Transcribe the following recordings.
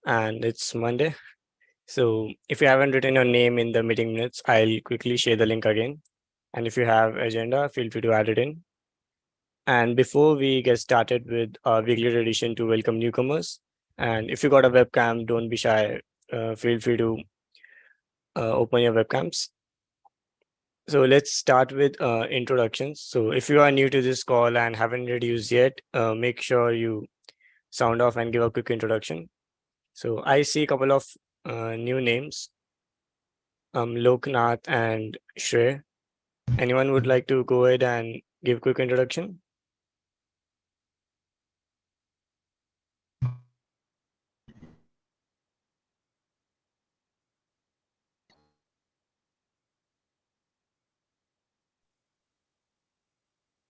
and it's Monday. So if you haven't written your name in the meeting minutes, I'll quickly share the link again. And if you have agenda, feel free to add it in. And before we get started with our weekly tradition to welcome newcomers, and if you got a webcam, don't be shy. Feel free to open your webcams. So let's start with introductions. So if you are new to this call and haven't introduced yet, make sure you sound off and give a quick introduction. So I see a couple of new names, Loknath and Shrey. Anyone would like to go ahead and give a quick introduction?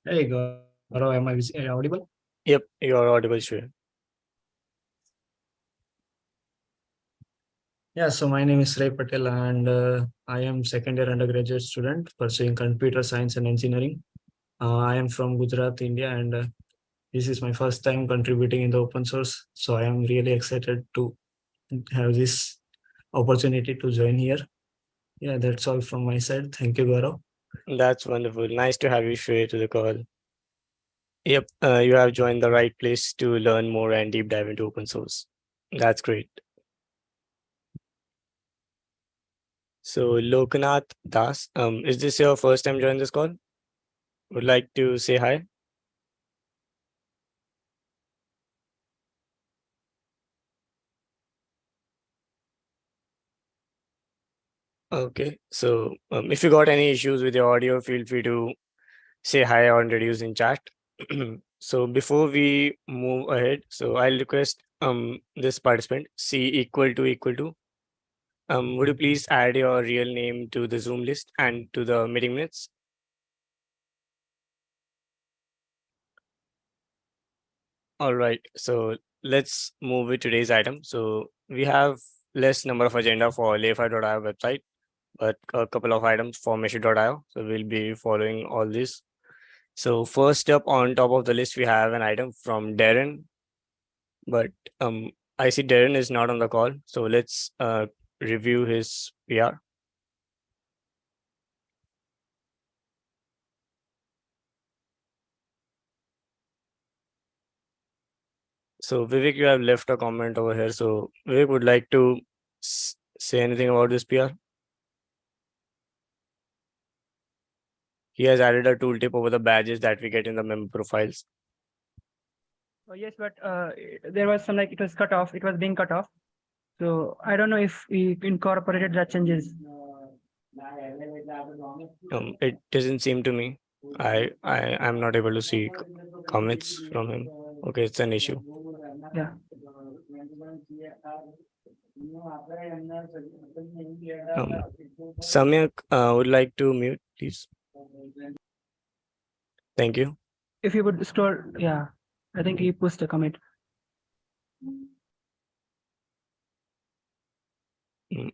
Hey, Gaurav, am I audible? Yep, you're audible, Shrey. Yeah, so my name is Ray Patel and I am second year undergraduate student pursuing computer science and engineering. I am from Gujarat, India, and this is my first time contributing in the open source. So I am really excited to have this opportunity to join here. Yeah, that's all from my side. Thank you, Gaurav. That's wonderful. Nice to have you, Shrey, to the call. Yep, you have joined the right place to learn more and deep dive into open source. That's great. So Loknath Das, is this your first time joining this call? Would like to say hi? Okay, so if you got any issues with your audio, feel free to say hi or introduce in chat. So before we move ahead, so I'll request this participant C equal to. Would you please add your real name to the Zoom list and to the meeting minutes? All right, so let's move with today's item. So we have less number of agenda for layfi.io website, but a couple of items for Meshmap.io. So we'll be following all this. So first up on top of the list, we have an item from Darren, but I see Darren is not on the call. So let's review his PR. So Vivek, you have left a comment over here. So Vivek would like to say anything about this PR. He has added a tooltip over the badges that we get in the member profiles. Oh, yes, but there was some like it was cut off. It was being cut off. So I don't know if we incorporated the changes. It doesn't seem to me. I'm not able to see comments from him. Okay, it's an issue. Yeah. Samyak would like to mute, please. Thank you. If you would scroll, yeah, I think he pushed a comment.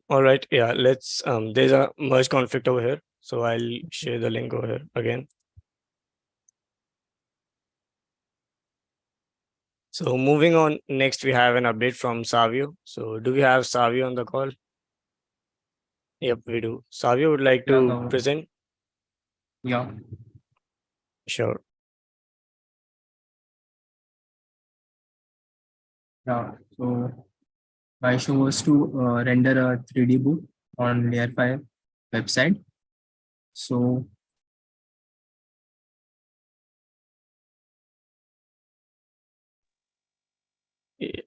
All right, yeah, let's there's a merge conflict over here, so I'll share the link over here again. So moving on, next we have an update from Savio. So do we have Savio on the call? Yep, we do. Savio would like to present. Yeah. Sure. Yeah. So my issue was to render a 3D book on Learfi website. So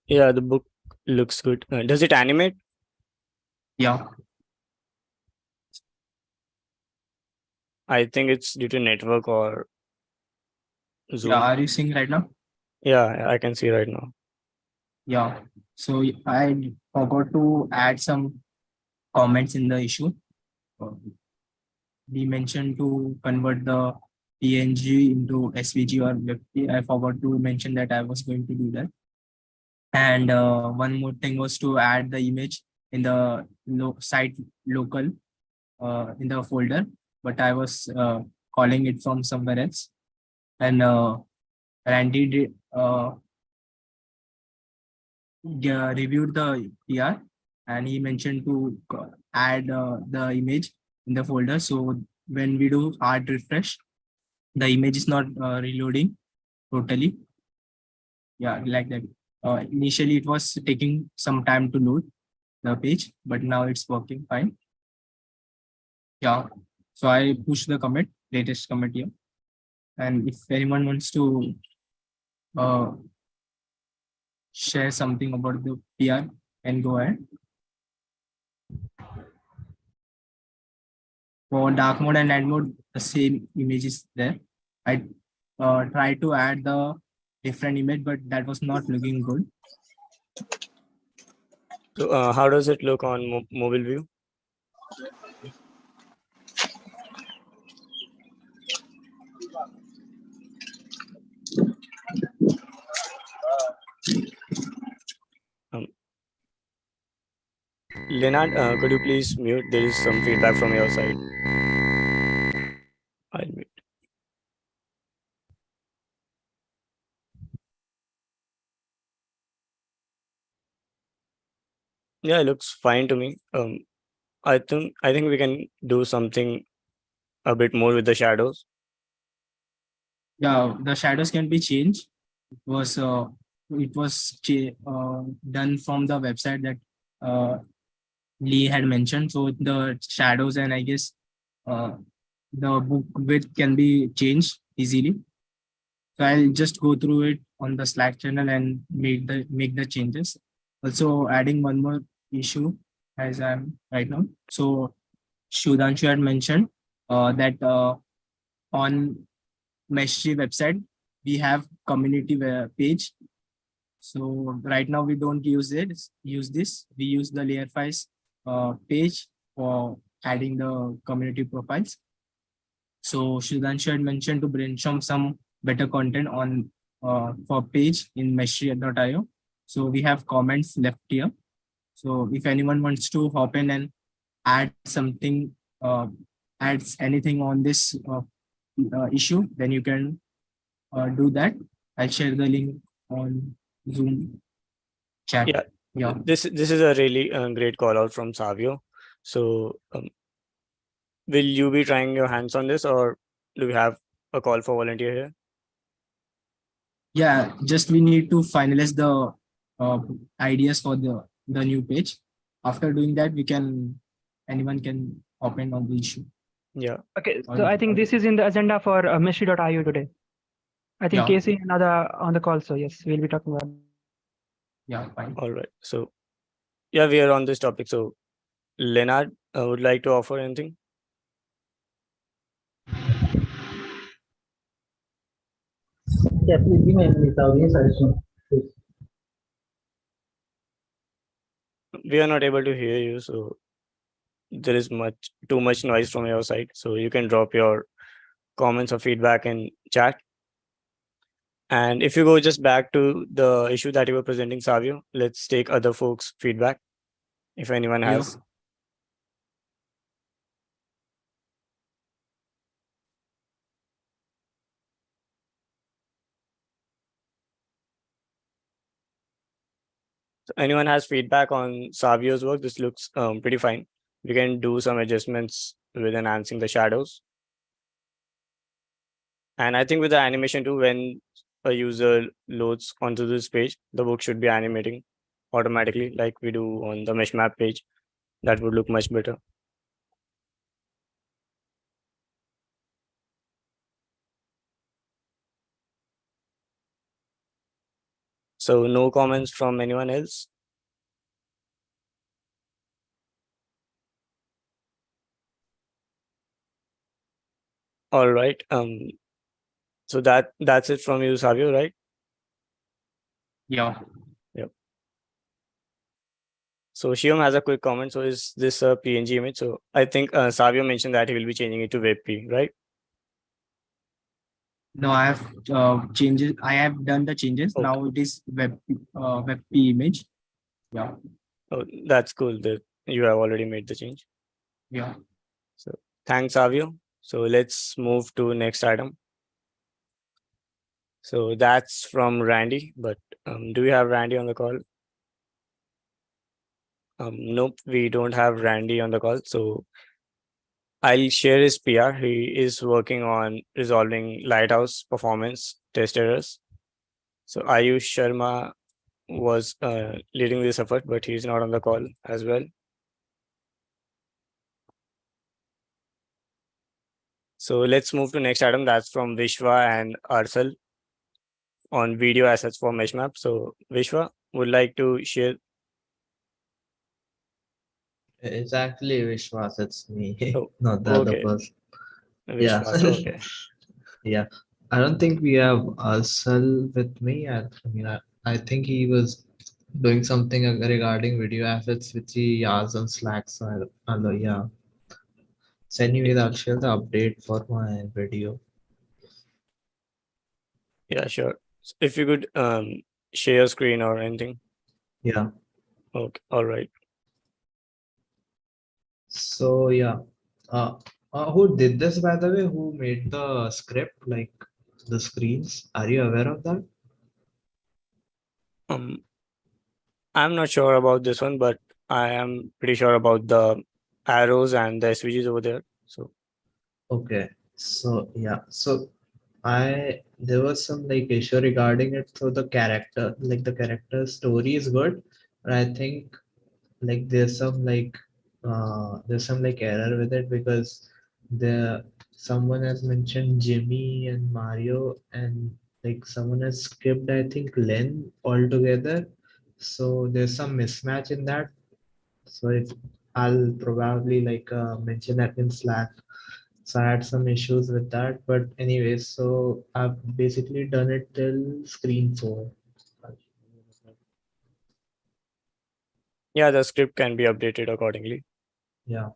Yeah, the book looks good. Does it animate? yeah, I think it's due to network or Zoom. yeah. Are you seeing right now? Yeah, I can see right now. Yeah. So I forgot to add some comments in the issue. We mentioned to convert the PNG into SVG or WebP. I forgot to mention that I was going to do that. And one more thing was to add the image in the site local in the folder, but I was calling it from somewhere else. And Randy did reviewed the PR, and he mentioned to add the image in the folder. So when we do hard refresh, the image is not reloading totally. Yeah, like that. Initially, it was taking some time to load the page, but now it's working fine. Yeah. So I push the commit, latest commit here. And if anyone wants to share something about the PR, and go ahead. For dark mode and night mode, the same image is there. I tried to add the different image, but that was not looking good. So how does it look on mobile view? Leonard, could you please mute? There is some feedback from your side. I'll mute. Yeah, it looks fine to me. I think we can do something a bit more with the shadows. Yeah, the shadows can be changed. It was done from the website that Lee had mentioned. So the shadows and I guess the book width can be changed easily. So I'll just go through it on the Slack channel and make the changes. Also adding one more issue as I'm right now. So Sudhanshu had mentioned that on Meshri website we have community page. So right now we don't use this. We use the layer files page for adding the community profiles. So Sudhanshu had mentioned to brainstorm some better content on for page in meshri.io. So we have comments left here. So if anyone wants to hop in and add something, adds anything on this issue, then you can do that. I'll share the link on Zoom chat. Yeah. This is a really great call out from Savio. So will you be trying your hands on this, or do we have a call for volunteer here? Yeah, just we need to finalize the ideas for the new page. After doing that, anyone can open on the issue. Yeah. Okay, so I think this is in the agenda for Meshri.io today. I think Casey and other on the call, so yes, we'll be talking about. Yeah, fine. All right. So yeah, we are on this topic. So Leonard would like to offer anything? Yeah, please give me without this suggestion. We are not able to hear you, so there is too much noise from your side. So you can drop your comments or feedback in chat. And if you go just back to the issue that you were presenting, Savio, let's take other folks' feedback, if anyone has. So anyone has feedback on Savio's work? This looks pretty fine. We can do some adjustments with enhancing the shadows. And I think with the animation too, when a user loads onto this page, the book should be animating automatically like we do on the Meshmap page. That would look much better. So no comments from anyone else? All right. So that's it from you, Savio, right? Yeah. Yep. So Shivam has a quick comment. So is this a PNG image? So I think Savio mentioned that he will be changing it to WebP, right? No, I have changes. I have done the changes. Okay. Now it is WebP image. Yeah. Oh, that's cool that you have already made the change. Yeah. So thanks, Savio. So let's move to next item. So that's from Randy, but do we have Randy on the call? Nope, we don't have Randy on the call, so I'll share his PR. He is working on resolving Lighthouse performance test errors. So Ayush Sharma was leading this effort, but he's not on the call as well. So let's move to next item. That's from Vishwa and Arsal on video assets for Meshmap. So Vishwa would like to share. It's actually Vishwas, it's me, Oh, not the other okay, person. Yeah. Vishwas. Okay. Yeah. I don't think we have Arsal with me. I think he was doing something regarding video assets which he asked on Slack. So yeah. Send me the actual the update for my video. Yeah, sure. If you could share your screen or anything. Yeah. Okay. All right. So yeah. Who did this, by the way? Who made the script, like the screens? Are you aware of that? Um, I'm not sure about this one, but I am pretty sure about the arrows and the SVGs over there. So Okay. So yeah. So there was some like issue regarding it. So the character, like the character story is good, but I think like there's some like error with it because the someone has mentioned Jimmy and Mario, and like someone has skipped I think Len altogether. So there's some mismatch in that. So if I'll probably like mention that in Slack. So I had some issues with that, but anyways, so I've basically done it till screen 4. yeah, the script can be updated accordingly. Yeah.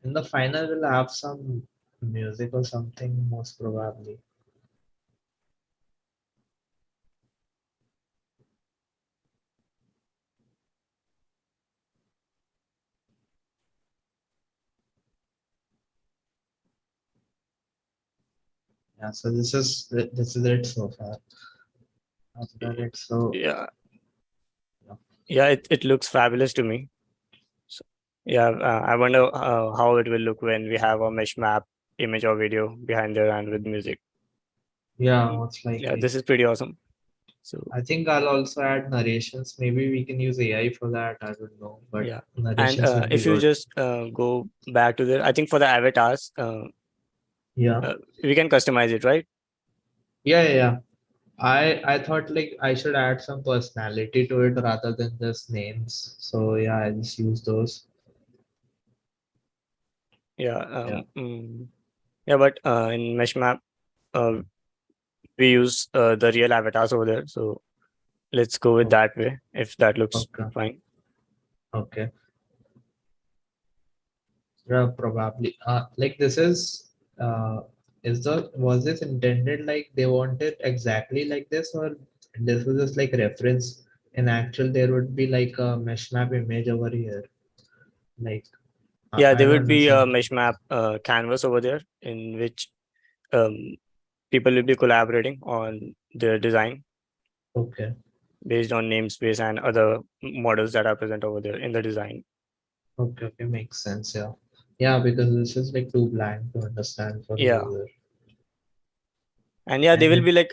In the final, we'll have some music or something, most probably. Yeah, so this is it so far. I've done it so Yeah. Yeah. Yeah, it looks fabulous to me. So, yeah, I wonder how it will look when we have a mesh map image or video behind there and with music. yeah, Mm, most Yeah, likely. this is pretty awesome. So I think I'll also add narrations. Maybe we can use AI for that. I don't know, but yeah, and narrations would be if you good. just go back to there, I think for the avatars, Yeah, we can customize it, right? yeah. I thought like I should add some personality to it rather than just names. So yeah, I just use those. Yeah. Yeah. Yeah, but in Meshmap, uh, we use the real avatars over there. So let's go with Oh, that way if that looks okay. fine. Okay. Yeah, probably. Like this was this intended like they want it exactly like this, or this was just like reference? In actual, there would be like a mesh map image over here. Like Yeah, I there don't would be a understand. Meshmap canvas over there in which um, people will be collaborating on their design Okay. based on namespace and other models that are present over there in the design. Okay. Okay. Makes sense. Yeah. Yeah, because this is like too blank to understand for the Yeah, user. and yeah, they And will it, be like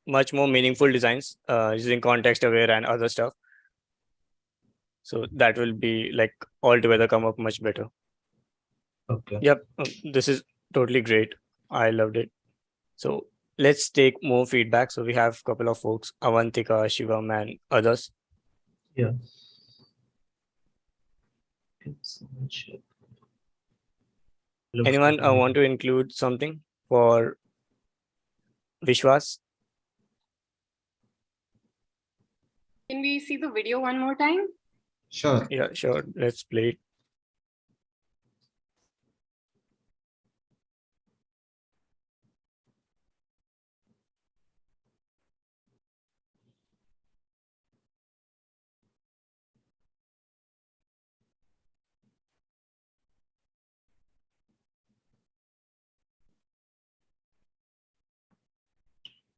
much more meaningful designs using context aware and other stuff. So that will be like altogether come up much better. okay. Yep, this is totally great. I loved it. So let's take more feedback. So we have a couple of folks, Avantika, Shivam, and others. Yeah. It's much- looks Anyone good. want to include something for Vishwas? Can we see the video one more time? Sure. Yeah, sure. Let's play it.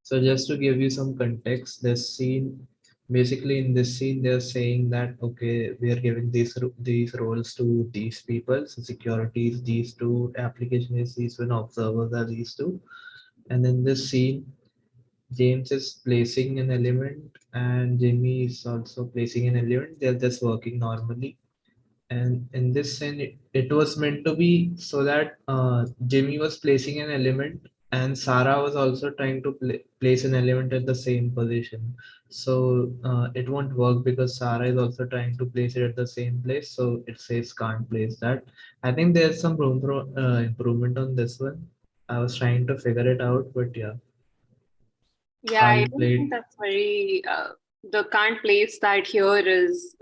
So just to give you some context, this scene basically in this scene they're saying that okay, we are giving these roles to these people. So security is these two, application is these one, observers are these two. And in this scene, James is placing an element and Jimmy is also placing an element. They're just working normally. And in this scene, it was meant to be so that Jimmy was placing an element and Sarah was also trying to place an element at the same position. So it won't work because Sarah is also trying to place it at the same place. So it says can't place that. I think there's some room for improvement on this one. I was trying to figure it out, but yeah. Yeah, I I'll don't play think that's very, the can't place that here is,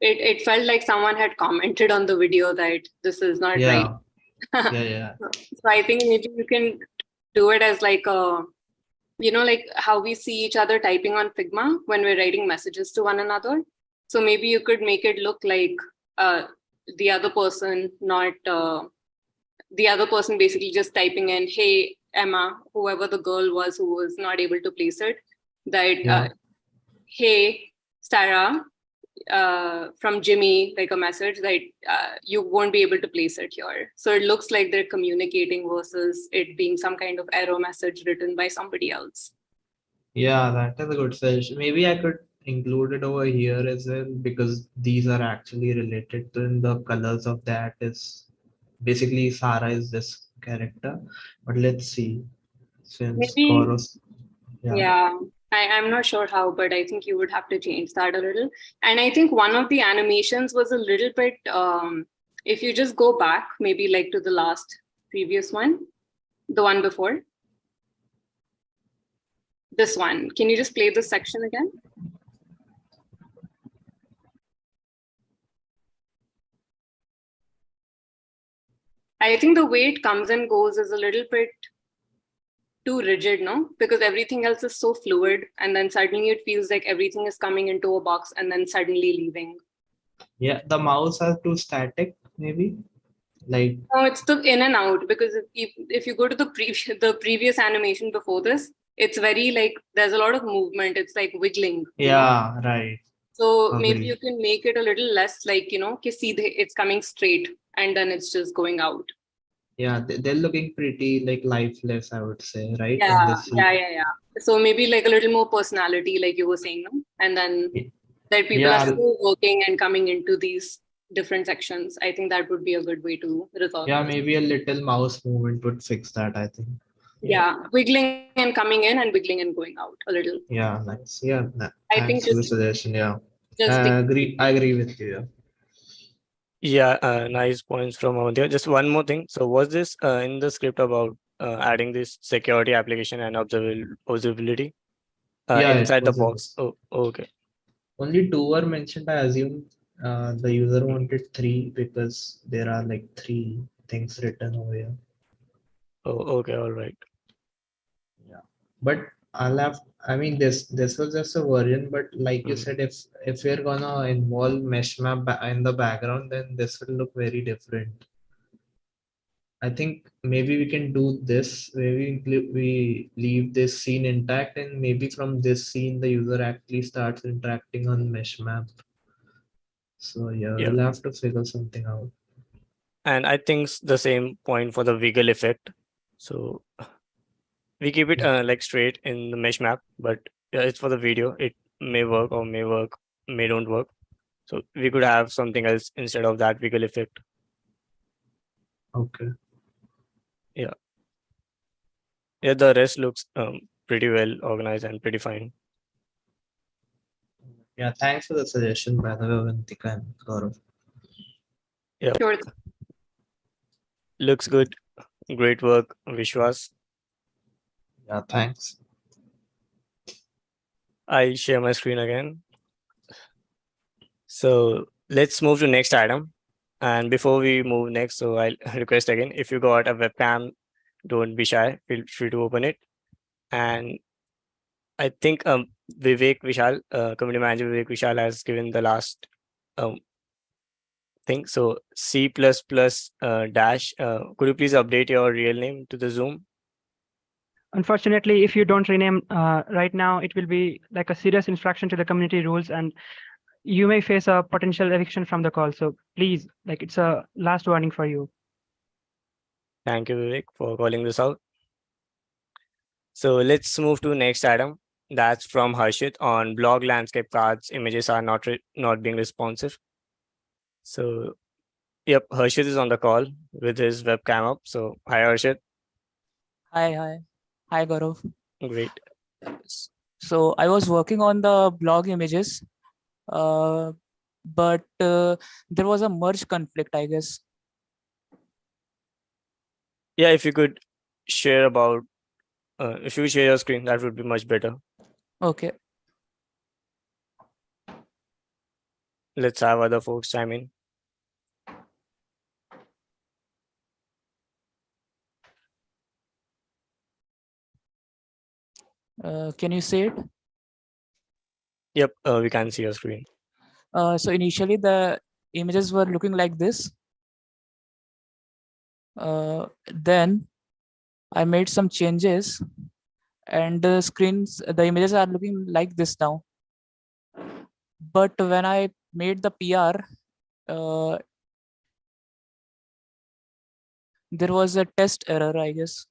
it felt like someone had commented on the video that this is not right. Yeah, yeah. So I think maybe you can do it as like a, like how we see each other typing on Figma when we're writing messages to one another. So maybe you could make it look like the other person, not the other person basically just typing in, hey, Emma, whoever the girl was who was not able to place it, that, Yeah. hey, Sarah, from Jimmy, like a message that you won't be able to place it here. So it looks like they're communicating versus it being some kind of error message written by somebody else. Yeah, that is a good suggestion. Maybe I could include it over here as well because these are actually related to in the colors of that is basically Sarah is this character. But let's see. Since Maybe, Gaurav's, yeah. yeah, I'm not sure how, but I think you would have to change that a little. And I think one of the animations was a little bit, if you just go back, maybe like to the last previous one, the one before. This one. Can you just play this section again? I think the way it comes and goes is a little bit too rigid, no? Because everything else is so fluid, and then suddenly it feels like everything is coming into a box and then suddenly leaving. Yeah, the mouse are too static, maybe. Like No, it's the in and out, because if you go to the previous animation before this, it's very like there's a lot of movement. It's like wiggling. yeah, right. So maybe Agree. you can make it a little less like, it's coming straight and then it's just going out. Yeah, they're looking pretty like lifeless, I would say, right? In Yeah, this scene. yeah. So maybe like a little more personality, like you were saying, no? And then that people are Yeah, still working and coming into these different sections. I think that would be a good way to resolve yeah, this. maybe a little mouse movement would fix that, I think. Yeah, wiggling and coming in and wiggling and going out a little. Yeah, nice. Yeah, I think thanks for the suggestion. Yeah, just think. I agree with you. Yeah. Yeah, nice points from Amadya. Just one more thing. So was this in the script about adding this security application and observability Yeah, it inside the was in box? this. Oh, okay. Only two were mentioned. I assume the user wanted three because there are like three things written over here. Oh, okay, all right. Yeah, but I'll have. I mean, this was just a version, but like you said, if we're gonna involve Meshmap in the background, then this will look very different. I think maybe we can do this. Maybe we leave this scene intact, and maybe from this scene, the user actually starts interacting on Meshmap. So yeah, Yeah. we'll have to figure something out. And I think the same point for the wiggle effect. So we keep it like straight in the mesh map, but it's for the video. It may work or may don't work. So we could have something else instead of that wiggle effect. Okay. Yeah. Yeah, the rest looks pretty well organized and pretty fine. Yeah, thanks for the suggestion, by the way, Avantika and Gaurav. Yeah. Sure. Looks good. Great work, Vishwas. Yeah, thanks. I'll share my screen again. So let's move to next item. And before we move next, so I'll request again, if you got a webcam, don't be shy, feel free to open it. And I think Vivek Vishal, community manager Vivek Vishal has given the last thing. So C++ dash, could you please update your real name to the Zoom? unfortunately, if you don't rename right now, it will be like a serious infraction to the community rules, and you may face a potential eviction from the call. So please, like, it's a last warning for you. Thank you, Vivek, for calling this out. So let's move to next item. That's from Harshit on blog landscape cards. Images are not being responsive. So, yep, Harshit is on the call with his webcam up. So, hi, Harshit. Hi, Gaurav. Great. So I was working on the blog images, but there was a merge conflict, I guess. Yeah, if you could share if you share your screen, that would be much better. Okay. Let's have other folks chime in. Can you see it? Yep, we can see your screen. So initially the images were looking like this. Then I made some changes, and the images are looking like this now. But when I made the PR, there was a test error, I guess.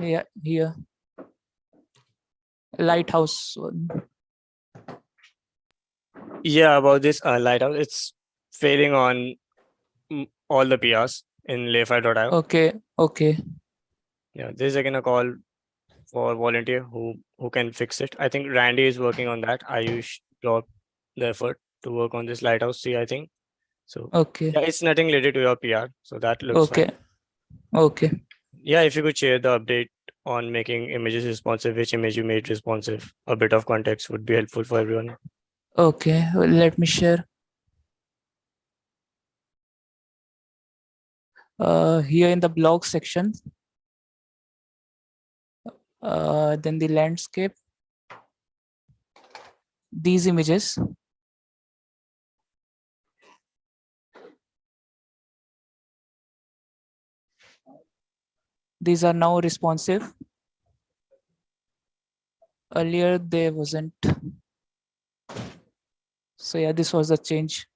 Yeah, here. Lighthouse one. Yeah, about this Lighthouse, it's failing on all the PRs in layfile.io. Okay. Yeah, there's again a call for volunteer who can fix it. I think Randy is working on that. Ayush dropped the effort to work on this Lighthouse C, I think. So Okay. yeah, it's nothing related to your PR. So that looks fine. Okay. Yeah, if you could share the update on making images responsive, which image you made responsive, a bit of context would be helpful for everyone. Okay, well, let me share. Here in the blog section, then the landscape, these images. These are now responsive. Earlier they wasn't. So yeah, this was the change.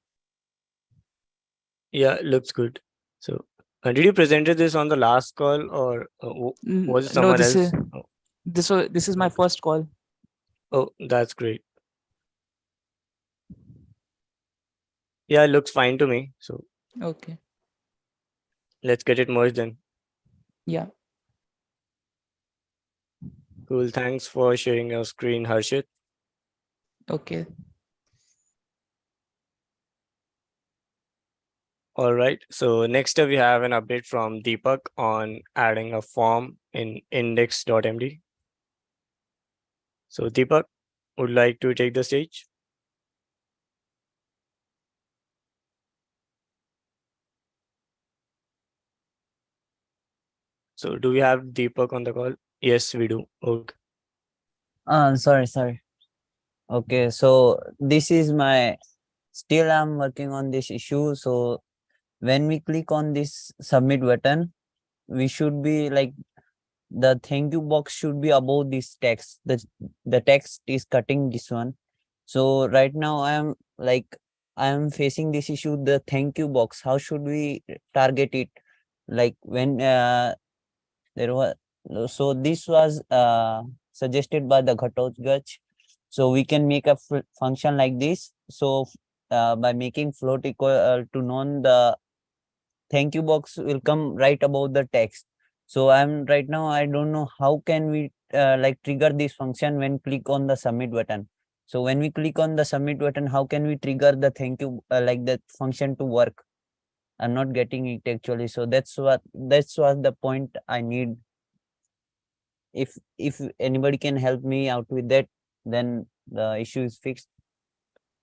Yeah, looks good. So did you presented this on the last call or was it someone else? This is my first call. Oh, that's great. Yeah, it looks fine to me. So okay, let's get it merged then. Yeah. Cool. Thanks for sharing your screen, Harshit. Okay. All right. So next up, we have an update from Deepak on adding a form in index.md. So Deepak, would like to take the stage? So do we have Deepak on the call? Yes, we do. Okay. Sorry. Okay, so this is still I'm working on this issue. So when we click on this submit button, we should be like, the thank you box should be above this text. The text is cutting this one. So right now I am facing this issue, the thank you box. How should we target it? Like when there was, so this was suggested by the Gitops. So we can make a function like this. So by making float equal to none, the thank you box will come right above the text. So right now I don't know how can we like trigger this function when click on the submit button. So when we click on the submit button, how can we trigger the thank you like that function to work? I'm not getting it actually. So that's what the point I need. If anybody can help me out with that, then the issue is fixed.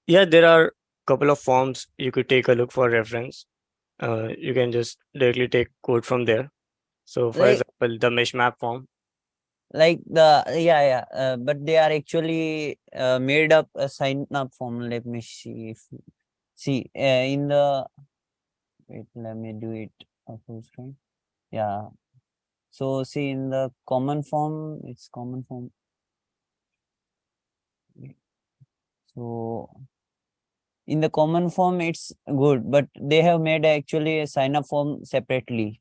Yeah, there are a couple of forms you could take a look for reference. You can just directly take code from there. So for example, the Meshmap form. Like but they are actually made up a sign up form. Let me see in the Wait, let me do it full screen. Yeah. So see in the common form, it's common form. So in the common form, it's good, but they have made actually a sign up form separately.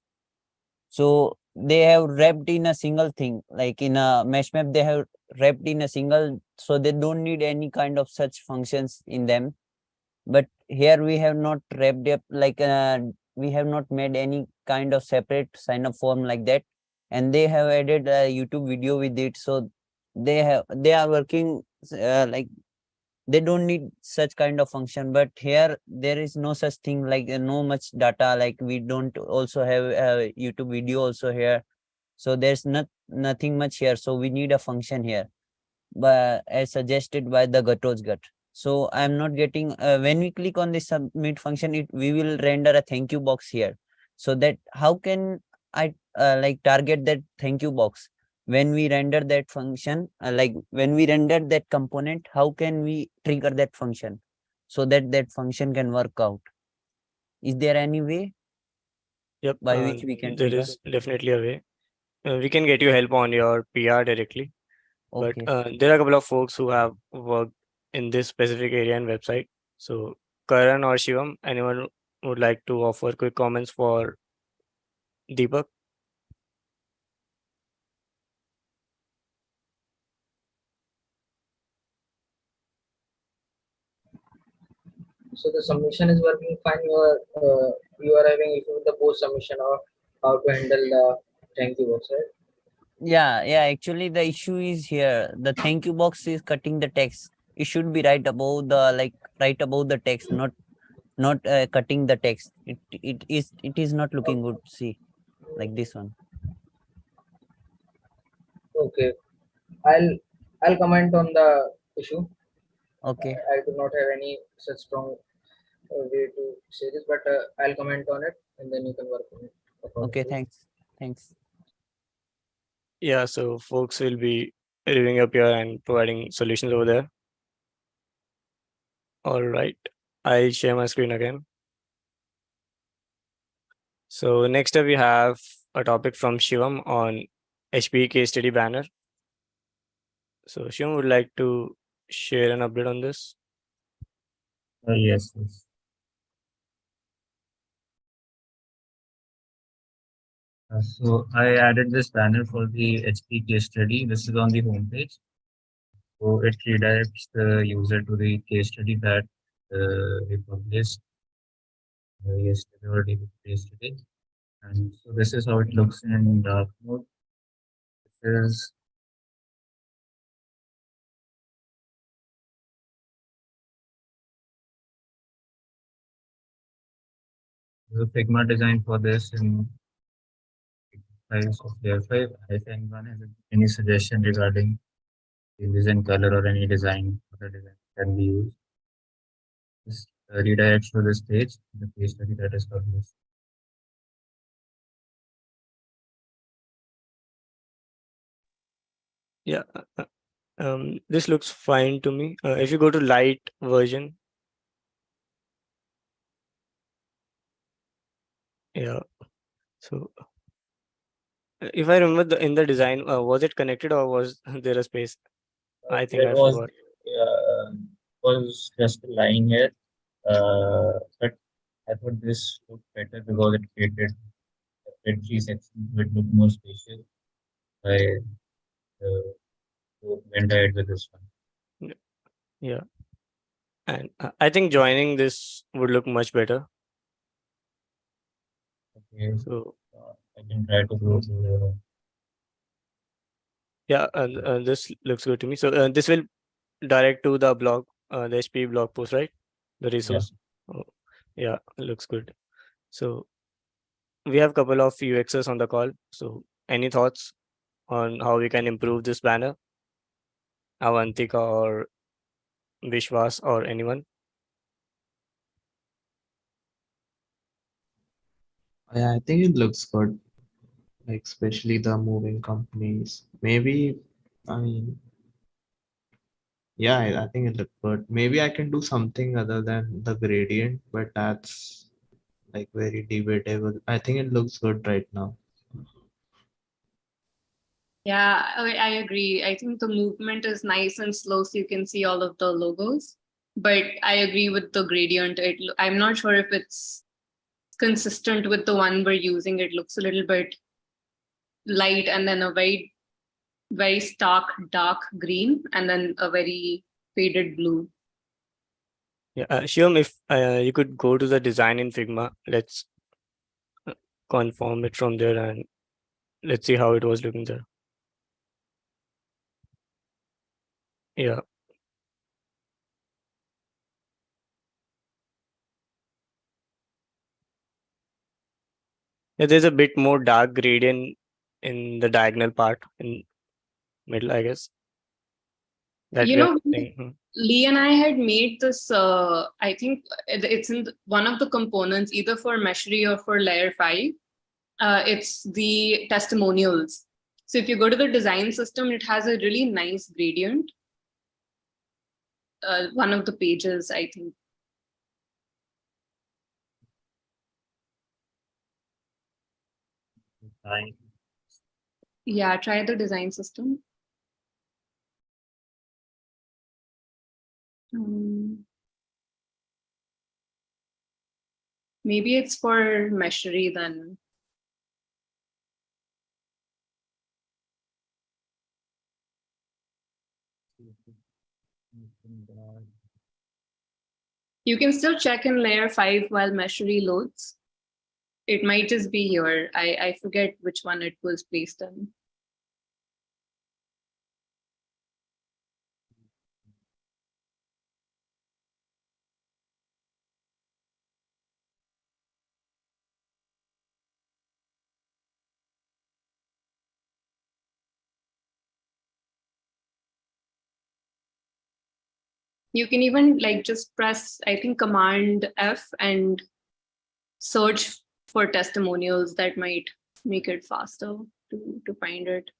So they have wrapped in a single thing, like in a Meshmap, they have wrapped in a single, so they don't need any kind of such functions in them. But here we have not wrapped up, like we have not made any kind of separate sign up form like that, and they have added a YouTube video with it. So they are working like they don't need such kind of function, but here there is no such thing, like no much data, like we don't also have a YouTube video also here, so there's nothing much here, so we need a function here, but as suggested by the Gitops gut. So I'm not getting when we click on the submit function, we will render a thank you box here. So that how can I like target that thank you box when we render that function, like when we render that component, how can we trigger that function so that that function can work out? Is there any way Yep, by which we can there trigger? is definitely a way. We can get you help on your PR directly, but Okay. there are a couple of folks who have worked in this specific area and website. So Karan or Shivam, anyone would like to offer quick comments for Deepak? So the submission is working fine. You are having issue with the post submission or how to handle the thank you box, right? Yeah, actually the issue is here, the thank you box is cutting the text. It should be right above the, like right above the text, not cutting the text. It is not looking good. See, like this one. Okay, I'll I'll comment on the issue. Okay. I do not have any such strong way to say this, but I'll comment on it and then you can work on it. Okay, accordingly. thanks. Yeah, so folks will be reviewing up here and providing solutions over there. All right, I'll share my screen again. So next up we have a topic from Shivam on HP case study banner. So Shivam would like to share an update on this. Yes. So I added this banner for the HP case study. This is on the home page. So it redirects the user to the case study that we published yesterday or day before yesterday. And so this is how it looks in dark mode. This is the Figma design for this in size of layer 5. If anyone has any suggestion regarding the design color or any design for the design can be used, just redirects to this page, the case study that is published. Yeah, this looks fine to me. If you go to light version, yeah. So if I remember in the design, was it connected or was there a space? I think There I forgot. was just a line here, but I thought this looked better because it created three sections which look more spacious. I went ahead with this one. Yeah, and I think joining this would look much better. Okay, So I can try to go to the. yeah, this looks good to me. So this will direct to the blog, the HP blog post, right? The resource. Oh, yeah, looks good. So we have a couple of UXers on the call. So any thoughts on how we can improve this banner? Avantika or Vishwas or anyone? Yeah, I think it looks good, like especially the moving companies. Maybe, I mean, yeah, I think it looks good. Maybe I can do something other than the gradient, but that's like very debatable. I think it looks good right now. Yeah, I agree. I think the movement is nice and slow, so you can see all of the logos. But I agree with the gradient. I'm not sure if it's consistent with the one we're using. It looks a little bit light and then a very, very stark dark green and then a very faded blue. Yeah, Shivam, if you could go to the design in Figma, let's confirm it from there and let's see how it was looking there. Yeah. Yeah, there's a bit more dark gradient in the diagonal part in middle, I guess. That You we are know, saying. Lee and I had made this, I think it's in one of the components, either for Meshery or for layer 5. It's the testimonials. So if you go to the design system, it has a really nice gradient. One of the pages, I think. Yeah, try the design system. Maybe it's for Meshery then. You can still check in layer 5 while Meshery loads. It might just be here. I forget which one it was placed in. You can even like just press, I think, Command F and search for testimonials. That might make it faster to find it.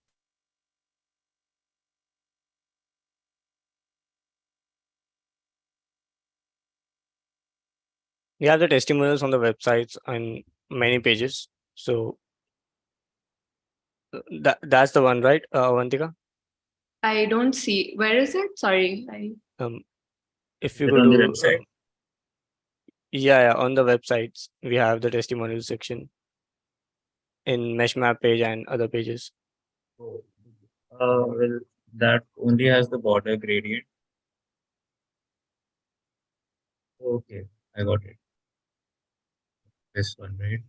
We have the testimonials on the websites and many pages. So that's the one, right, Avantika? I don't see. Where is it? Sorry. If you go to yeah, on the websites, we have the testimonial section in Meshmap page and other pages. Well, that only has the border gradient. Okay, I got it. This one, right?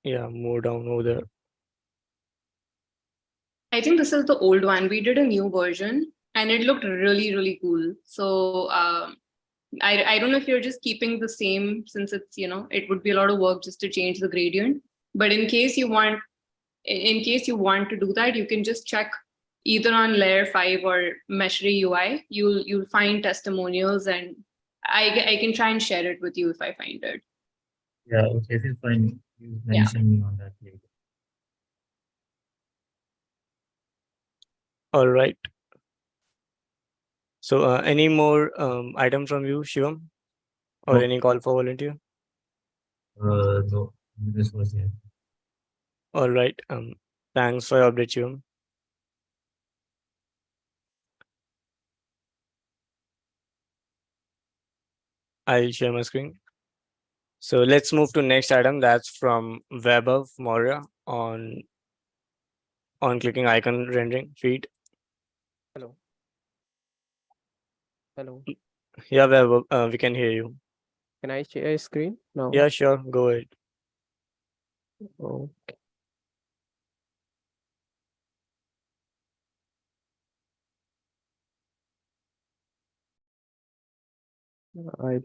Yeah, more down over there. I think this is the old one. We did a new version and it looked really, really cool. So I don't know if you're just keeping the same, since it's, it would be a lot of work just to change the gradient. But in case you want to do that, you can just check either on layer 5 or Meshery UI. You'll find testimonials, and I can try and share it with you if I find it. Yeah, okay, this is fine. You mentioned me on that later. All right. So any more item from you, Shivam? Or No. any call for volunteer? No, this was it. All right. Thanks for your update, Shivam. I'll share my screen. So let's move to next item. That's from Vaibhav Maurya on clicking icon rendering feed. Hello. Hello. Yeah, Vaibhav, we can hear you. Can I share a screen now? Yeah, sure. Go ahead. Okay. I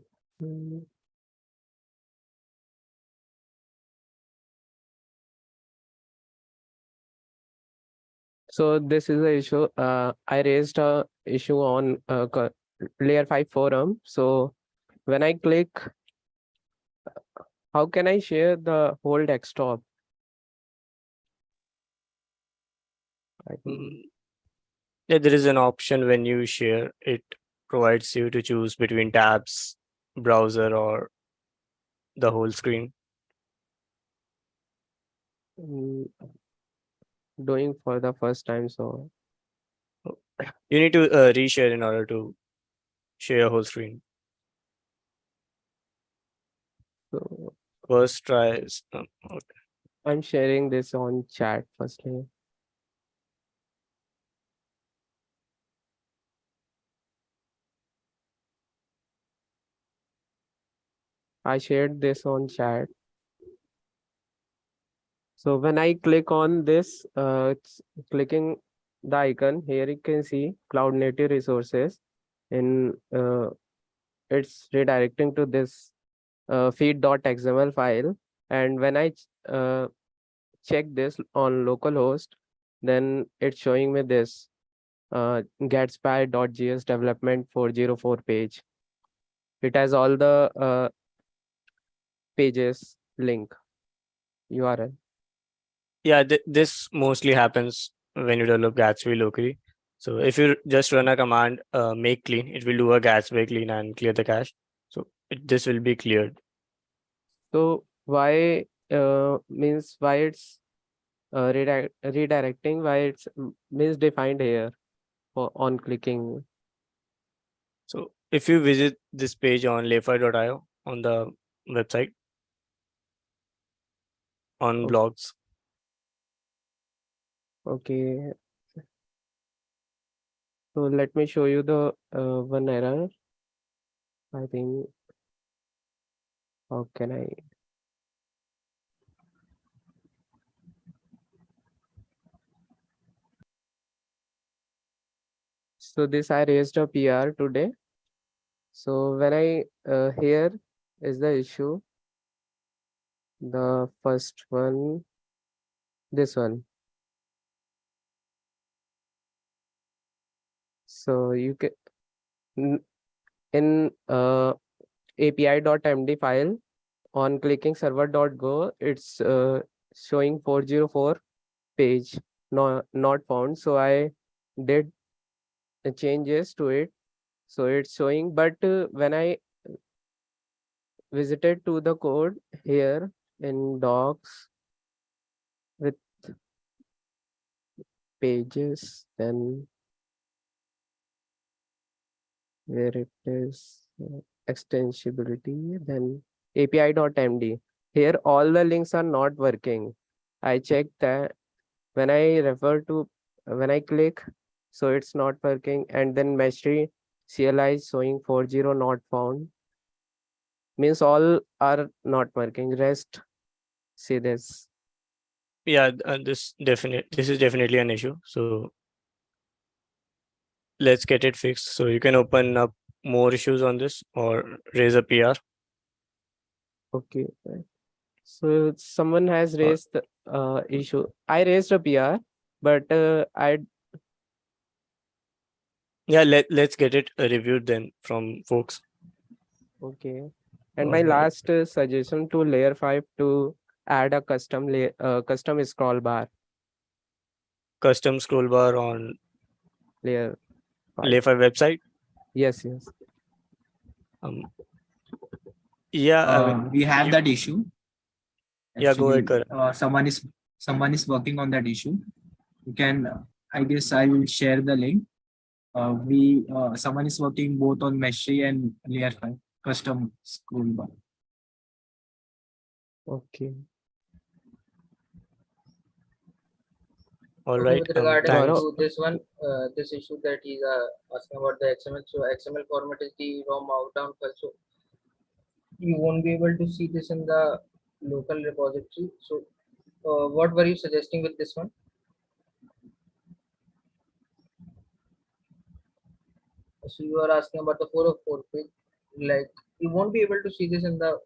So this is the issue. I raised a issue on layer 5 forum. So when I click, how can I share the whole desktop? Yeah, there is an option when you share. It provides you to choose between tabs browser or the whole screen? Doing for the first time, so You need to reshare in order to share your whole screen. so First try is okay. I'm sharing this on chat firstly. I shared this on chat. So when I click on this, clicking the icon here, you can see cloud native resources, and it's redirecting to this feed.xml file. And when I check this on localhost, then it's showing me this gatsby.js development 404 page. It has all the pages link URL. Yeah, this mostly happens when you develop Gatsby locally. So if you just run a command make clean, it will do a Gatsby clean and clear the cache. So this will be cleared. So why means why it's redirecting, why it's misdefined here for on clicking. So if you visit this page on layfi.io on the website on blogs. Okay. So let me show you the one error. I think, how can I? So this I raised a PR today. So when I here is the issue. The first one, this one. So you can in api.md file, on clicking server.go, it's showing 404 page not found. So I did changes to it. So it's showing, but when I visited to the code here in docs with pages, then where it is extensibility, then api.md. Here all the links are not working. I checked that when I refer to, when I click, so it's not working. And then Mastery CLI is showing 40 not found. Means all are not working. Rest, see this. Yeah, this is definitely an issue. So let's get it fixed. So you can open up more issues on this or raise a PR. Okay. So someone has raised the issue. I raised a PR, but yeah, let's get it reviewed then from folks. Okay. And my last suggestion to layer 5 to add a custom scroll bar. Custom scroll bar on Layer 5 website. Yes. Yeah, I mean, we have that issue. Yeah, go ahead, Actually, Karan. someone is working on that issue. You can, I guess I will share the link. Someone is working both on Meshy and layer 5 custom scroll bar. Okay. All Okay, right. with regarding Thanks. to this one, this issue that he's asking about the XML. So XML format is the raw markdown file. So you won't be able to see this in the local repository. So what were you suggesting with this one? So you are asking about the 404 page. Like you won't be able to see this in the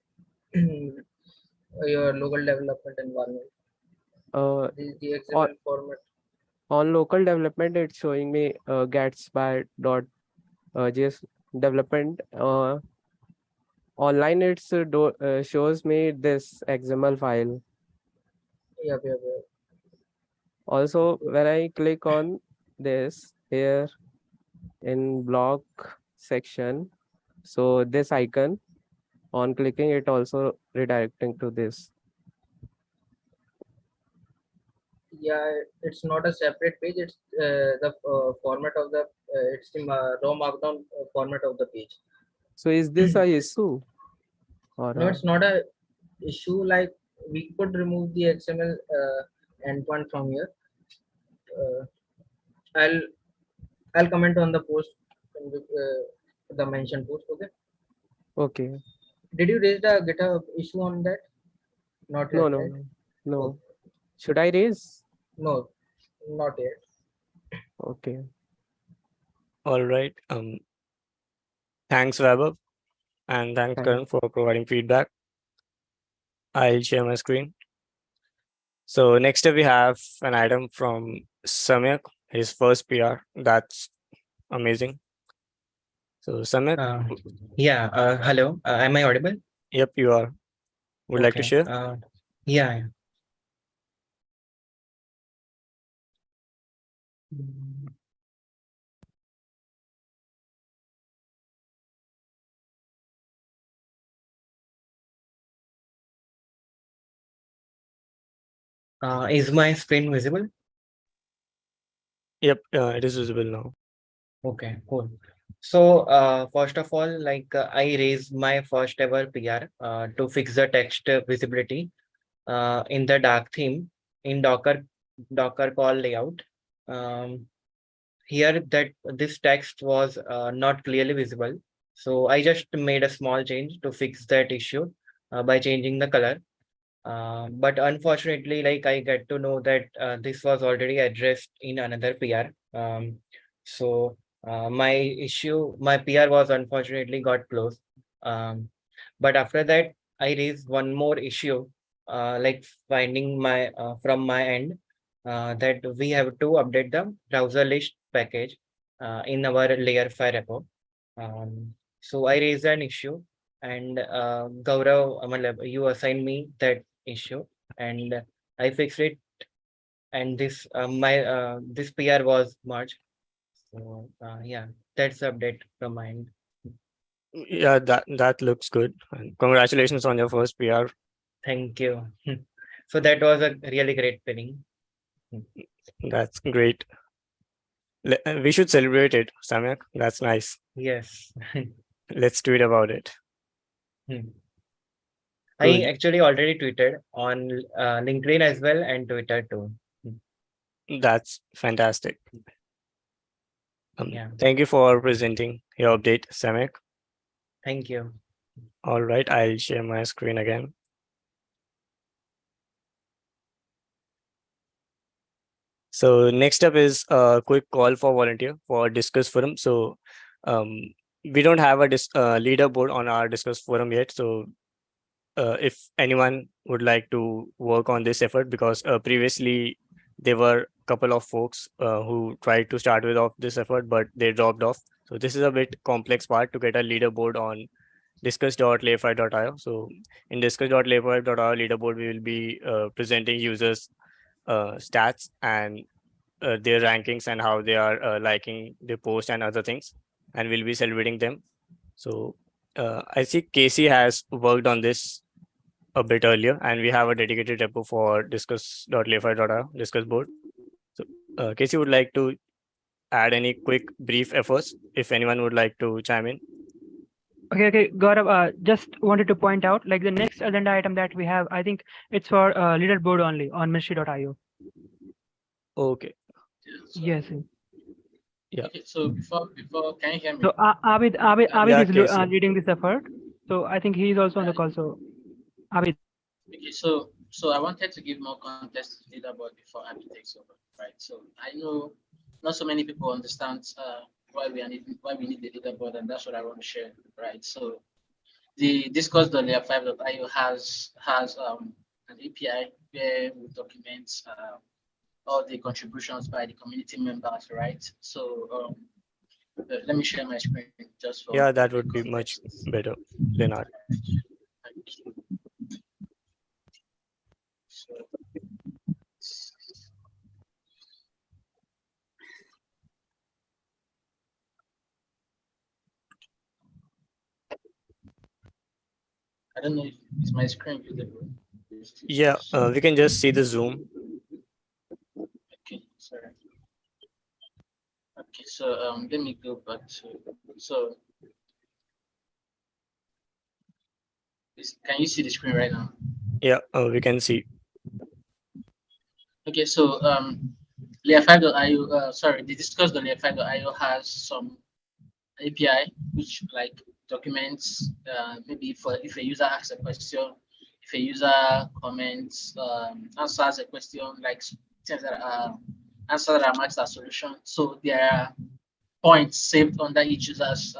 your local development environment. The XML format. On local development, it's showing me gatsby.js development. Online, it's shows me this XML file. Yeah. Also, when I click on this here in block section, so this icon, On clicking it also redirecting to this. Yeah, it's not a separate page. It's the format of the it's the raw markdown format of the page. So is this a issue? Or No, it's not a issue. Like we could remove the XML endpoint from here. Uh, I'll I'll comment on the post, the mentioned post. Okay. okay. Did you raise the GitHub issue on that? Not No, yet, no, right? no. No. Should I raise? No, not yet. Okay. All right. Thanks, Vaibhav, and thanks, Thank- Karan, for providing feedback. I'll share my screen. So next up, we have an item from Samyak, his first PR. That's amazing. So Samyak, Yeah, hello. Am I audible? yep, you are. Would like to Okay. share? Yeah. Is my screen visible? Yep, it is visible now. Okay, cool. So, first of all, I raised my first ever PR to fix the text visibility in the dark theme in Docker call layout. Here that this text was not clearly visible. So I just made a small change to fix that issue by changing the color. But unfortunately, I get to know that this was already addressed in another PR. So my PR was unfortunately got closed. But after that, I raised one more issue, like finding my from my end that we have to update the browser list package in our layer 5 repo. So I raised an issue, and Gaurav, you assigned me that issue, and I fixed it, and this PR was merged. So yeah, that's the update from my end. Yeah, that looks good. And congratulations on your first PR. Thank you. So that was a really great feeling. That's great. We should celebrate it, Samyak. That's nice. Yes. Let's tweet about it. I Cool. actually already tweeted on LinkedIn as well and Twitter too. That's fantastic. Yeah. Thank you for presenting your update, Samyak. Thank you. All right, I'll share my screen again. So next up is a quick call for volunteer for Discuss Forum. So we don't have a leaderboard on our Discuss Forum yet. So if anyone would like to work on this effort, because previously there were a couple of folks who tried to start with this effort, but they dropped off. So this is a bit complex part to get a leaderboard on discuss.layfive.io. So in discuss.layfive.io leaderboard, we will be presenting users stats and their rankings and how they are liking the post and other things, and we'll be celebrating them. So I see Casey has worked on this a bit earlier, and we have a dedicated repo for discuss.layfive.io discuss board. So Casey would like to add any quick brief efforts if anyone would like to chime in. Okay, Gaurav, just wanted to point out, like the next agenda item that we have, I think it's for leaderboard only on ministry.io. Okay. Yes. Yeah. Okay, so before, can you hear me? So Aabid Yeah, is Casey. leading this effort. So I think he is also on the call. So Aabid. Okay, so I wanted to give more context to leaderboard before Aabid takes over, right? So I know not so many people understand why we need the leaderboard, and that's what I want to share, right? So the discuss.layer5.io has an API where we document all the contributions by the community members, right? So let me share my screen just for. Yeah, that would be much better, Leonard. Thank you. So, don't know if is my screen visible. Yeah, we can just see the zoom. Okay, sorry. Okay, so let me go back to can you see the screen right now? Yeah, we can see. Okay, so layer5.io, sorry, the discuss.layer5.io has some API which like documents maybe for if a user asks a question, if a user comments, answers a question, like things that are answer that match that solution. So there are points saved under each user's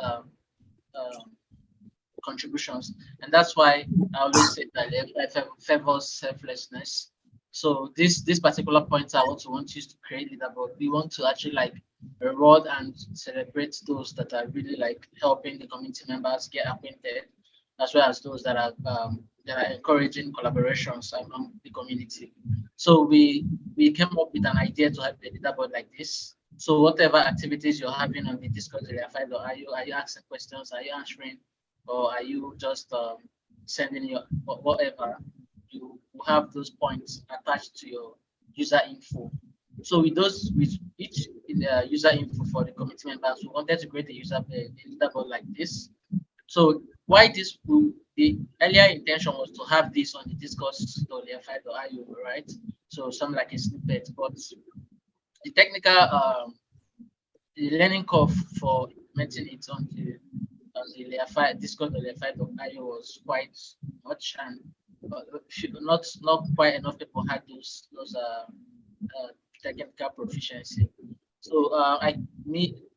contributions, and that's why I always say that it favors selflessness. So this particular point I also want you to create leaderboard. We want to actually like reward and celebrate those that are really like helping the community members get acquainted, as well as those that are encouraging collaborations among the community. So we came up with an idea to have a leaderboard like this. So whatever activities you're having on the Discord layer5.io, are you asking questions? Are you answering? Or are you just sending your whatever? You have those points attached to your user info. So with each user info for the committee members, we wanted to create a leaderboard like this. So why this? The earlier intention was to have this on the discourse.layer5.io, right? So something like a snippet, but the technical the learning curve for implementing it on the layer5 discord.layer5.io was quite much, and not quite enough people had those technical proficiency. So I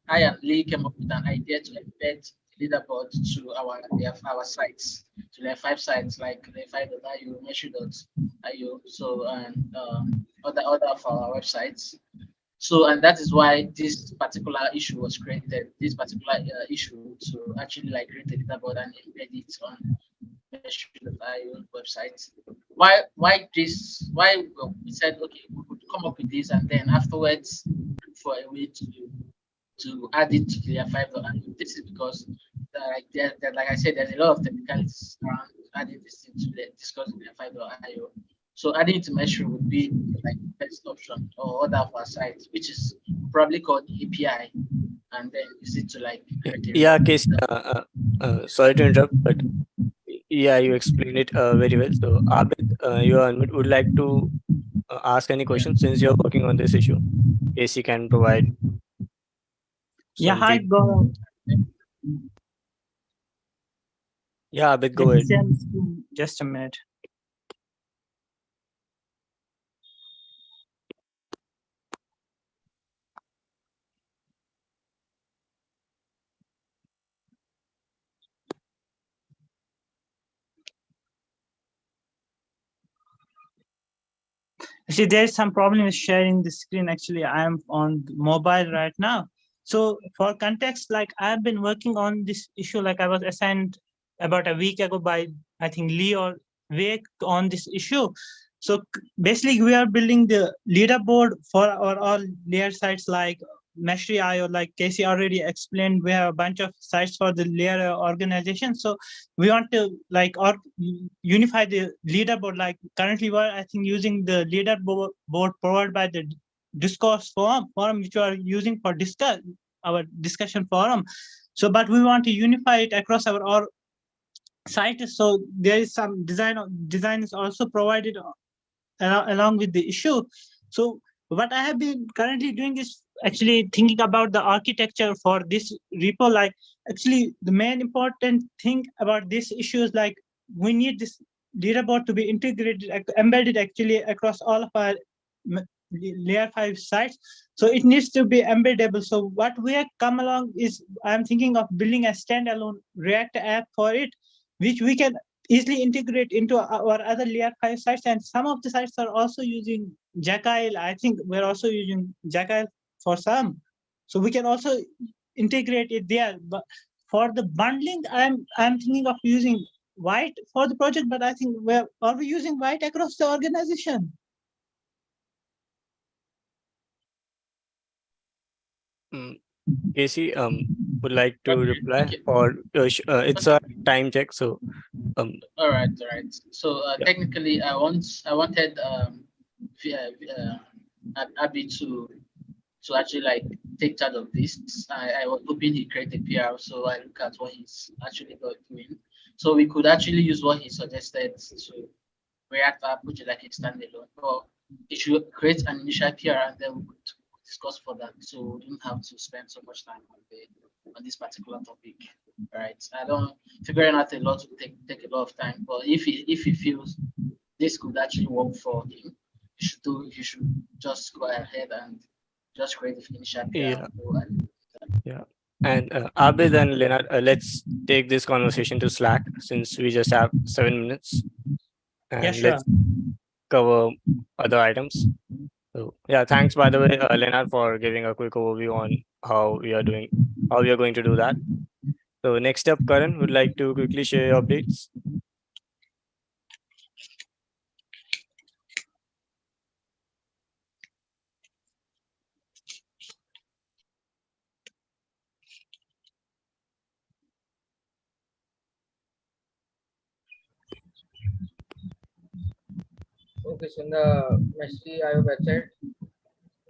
and Lee came up with an idea to embed leaderboard to our sites, to layer5 sites like layer5.io, measure.io, so and other of our websites. So, and that is why this particular issue was created, this particular issue to actually like create a leaderboard and embed it on Mesh.io website. Why we said, okay, we could come up with this and then afterwards look for a way to add it to layer5.io. This is because like I said, there's a lot of technicalities around adding this into the discuss layer5.io. So adding it to Meshmap would be like the best option, or other of our sites, which is probably called API, and then use it to like. Yeah, Casey. Sorry to interrupt, but yeah, you explained it very well. So, Aabid, you would like to ask any questions since you're working on this issue. Casey can provide. Yeah, hi, Gaurav. Yeah, Aabid, go ahead. Just a minute. Actually, there's some problem with sharing the screen. Actually, I am on mobile right now. So for context, like I've been working on this issue, like I was assigned about a week ago by, I think, Lee or Vivek on this issue. So basically, we are building the leaderboard for our all layer sites like Mesh.io, like Casey already explained. We have a bunch of sites for the layer organization. So we want to like unify the leaderboard. Like currently, we're I think using the leaderboard provided by the discourse forum which we are using for our discussion forum. So, but we want to unify it across our site. So there is some design is also provided along with the issue. So what I have been currently doing is actually thinking about the architecture for this repo. Like actually the main important thing about this issue is like we need this leaderboard to be integrated, embedded actually across all of our layer 5 sites. So it needs to be embeddable. So what we have come along is I'm thinking of building a standalone React app for it, which we can easily integrate into our other layer 5 sites. And some of the sites are also using Jekyll. I think we're also using Jekyll for some. So we can also integrate it there. But for the bundling, I'm thinking of using White for the project, but I think are we using White across the organization? Casey, would like to Okay, reply, okay. or it's a time check? So, All right. So Yeah. technically, I wanted Aabid to actually like take charge of this. I was hoping he created PR, so I look at what he's actually doing. So we could actually use what he suggested to React app, which is like a standalone, or it should create an initial PR and then we could discuss for that. So we don't have to spend so much time on this particular topic. Right. I don't figuring out a lot to take a lot of time, but if he feels this could actually work for him, you should just go ahead and just create the initial PR. Yeah. Yeah. And Aabid and Leonard, let's take this conversation to Slack since we just have 7 minutes. And Yeah, sure. let's cover other items. So yeah, thanks by the way, Leonard, for giving a quick overview on how we are going to do that. So next up, Karan would like to quickly share your updates. Okay, so in the Mastery IO website,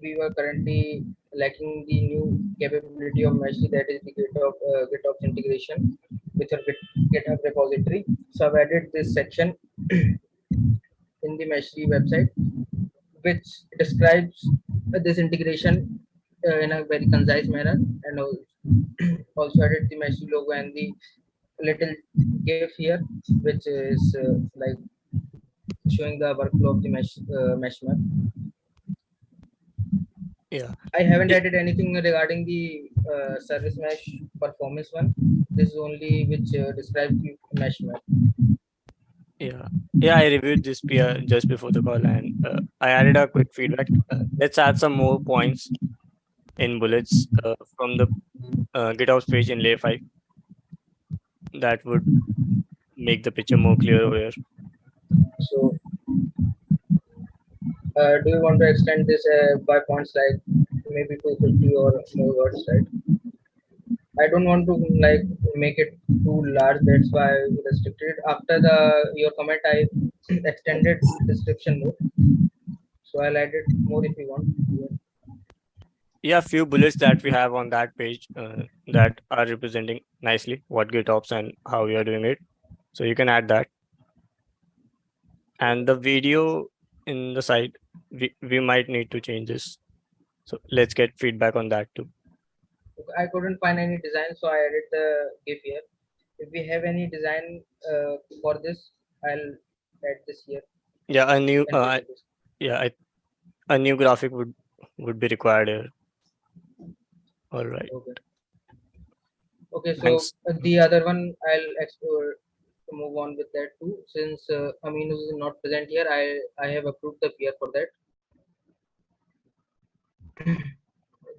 we were currently lacking the new capability of Mastery, that is the Gitops integration with our GitHub repository. So I've added this section in the Mastery website, which describes this integration in a very concise manner, and also added the Mastery logo and the little GIF here, which is like showing the workflow of the Meshmap. Yeah. I haven't added anything regarding the service mesh performance one. This is only which describes the Meshmap. Yeah, I reviewed this PR just before the call, and I added a quick feedback. Let's add some more points in bullets from the GitOps page in layer 5. That would make the picture more clear over here. So, do you want to extend this by points like maybe 250 or more words, right? I don't want to like make it too large. That's why I restricted it. After your comment, I extended description more. So I'll add it more if you want. Yeah, few bullets that we have on that page that are representing nicely what GitOps and how we are doing it. So you can add that. And the video in the site, we might need to change this. So let's get feedback on that too. I couldn't find any design, so I added the GIF here. If we have any design for this, I'll add this here. Yeah, a new a new graphic would be required here. All right. Okay, so the other one I'll explore to move on with that too. Since Aminos is not present here, I have approved the PR for that.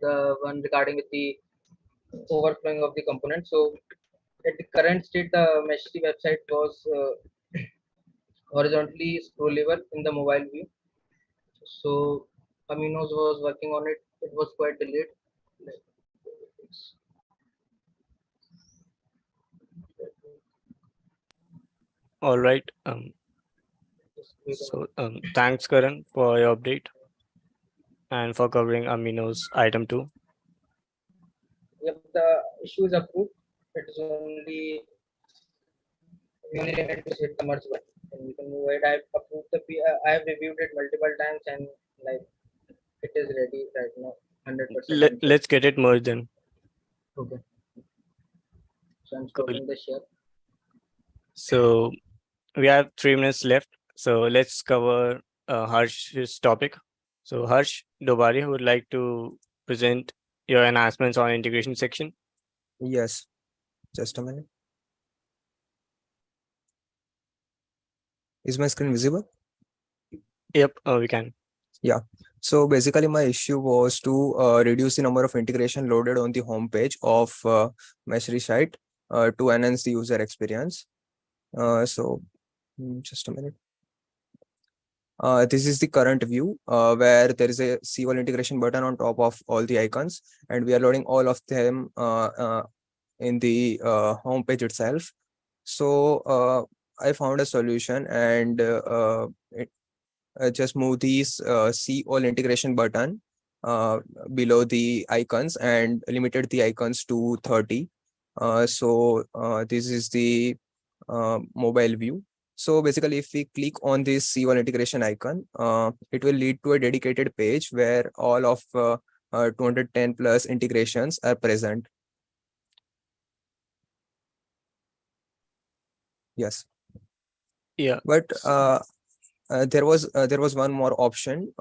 The one regarding with the overflowing of the component. So at the current state, the Meshly website was horizontally scrollable in the mobile view. So Aminos was working on it. It was quite delayed. All right. Thanks, Karan, for your update and for covering Amino's item 2. Yep, the issue is approved. It is only limit to hit the merge button, and you can move it. I've approved I have reviewed it multiple times, and like it is ready right now, 100%. Let's get it merged then. Okay. So I'm stopping the share. So we have 3 minutes left. So let's cover Harsh's topic. So Harsh Dobari would like to present your enhancements on integration section. Yes, just a minute. Is my screen visible? Yep, we can. Yeah. So basically my issue was to reduce the number of integration loaded on the home page of Meshry site to enhance the user experience. So just a minute. This is the current view where there is a C1 integration button on top of all the icons, and we are loading all of them in the homepage itself. So I found a solution, and just move these see all integration button below the icons and limited the icons to 30. So this is the mobile view. So basically, if we click on this C1 integration icon, it will lead to a dedicated page where all of 210 plus integrations are present. Yes. Yeah. But there was one more option,